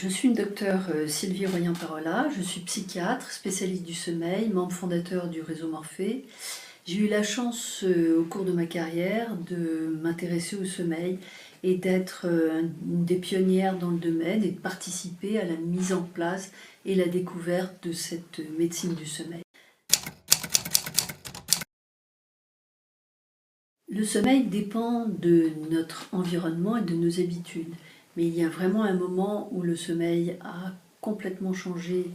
Je suis une docteure Sylvie Royen-Parola, je suis psychiatre, spécialiste du sommeil, membre fondateur du réseau Morphée. J'ai eu la chance au cours de ma carrière de m'intéresser au sommeil et d'être une des pionnières dans le domaine et de participer à la mise en place et la découverte de cette médecine du sommeil. Le sommeil dépend de notre environnement et de nos habitudes, mais il y a vraiment un moment où le sommeil a complètement changé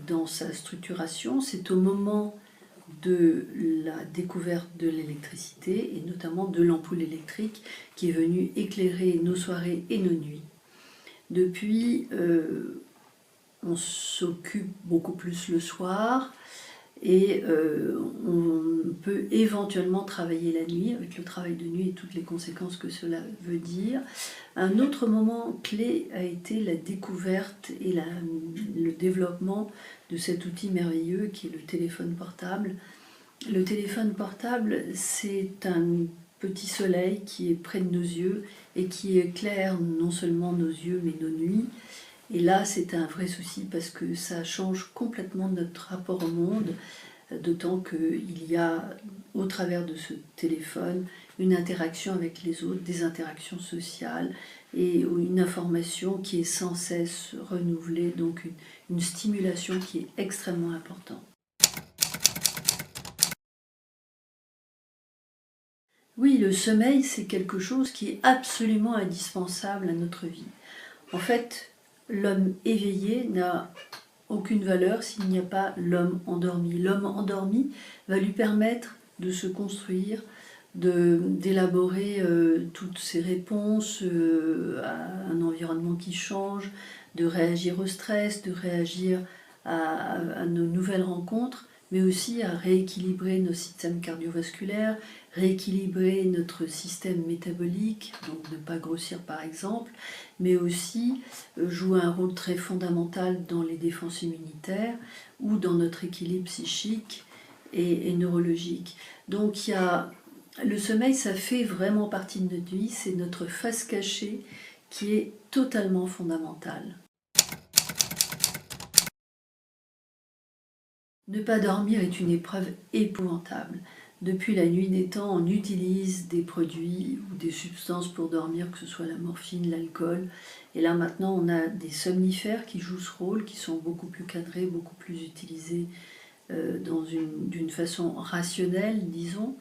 dans sa structuration. C'est au moment de la découverte de l'électricité et notamment de l'ampoule électrique qui est venue éclairer nos soirées et nos nuits. Depuis, on s'occupe beaucoup plus le soir et on peut éventuellement travailler la nuit avec le travail de nuit et toutes les conséquences que cela veut dire. Un autre moment clé a été la découverte et le développement de cet outil merveilleux qui est le téléphone portable. Le téléphone portable, c'est un petit soleil qui est près de nos yeux et qui éclaire non seulement nos yeux mais nos nuits. Et là, c'est un vrai souci parce que ça change complètement notre rapport au monde, d'autant qu'il y a, au travers de ce téléphone, une interaction avec les autres, des interactions sociales et une information qui est sans cesse renouvelée, donc une stimulation qui est extrêmement importante. Oui, le sommeil, c'est quelque chose qui est absolument indispensable à notre vie. En fait, l'homme éveillé n'a aucune valeur s'il n'y a pas l'homme endormi. L'homme endormi va lui permettre de se construire, d'élaborer toutes ses réponses à un environnement qui change, de réagir au stress, de réagir à nos nouvelles rencontres, mais aussi à rééquilibrer nos systèmes cardiovasculaires, rééquilibrer notre système métabolique, donc ne pas grossir par exemple, mais aussi jouer un rôle très fondamental dans les défenses immunitaires ou dans notre équilibre psychique et neurologique. Donc le sommeil, ça fait vraiment partie de notre vie, c'est notre face cachée qui est totalement fondamentale. Ne pas dormir est une épreuve épouvantable. Depuis la nuit des temps, on utilise des produits ou des substances pour dormir, que ce soit la morphine, l'alcool. Et là maintenant, on a des somnifères qui jouent ce rôle, qui sont beaucoup plus cadrés, beaucoup plus utilisés d'une façon rationnelle, disons.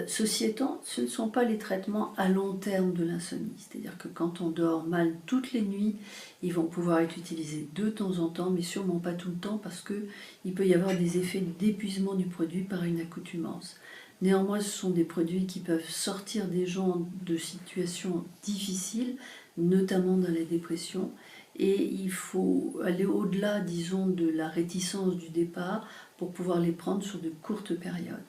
Ceci étant, ce ne sont pas les traitements à long terme de l'insomnie. C'est-à-dire que quand on dort mal toutes les nuits, ils vont pouvoir être utilisés de temps en temps, mais sûrement pas tout le temps, parce qu'il peut y avoir des effets d'épuisement du produit par une accoutumance. Néanmoins, ce sont des produits qui peuvent sortir des gens de situations difficiles, notamment dans la dépression, et il faut aller au-delà, disons, de la réticence du départ pour pouvoir les prendre sur de courtes périodes.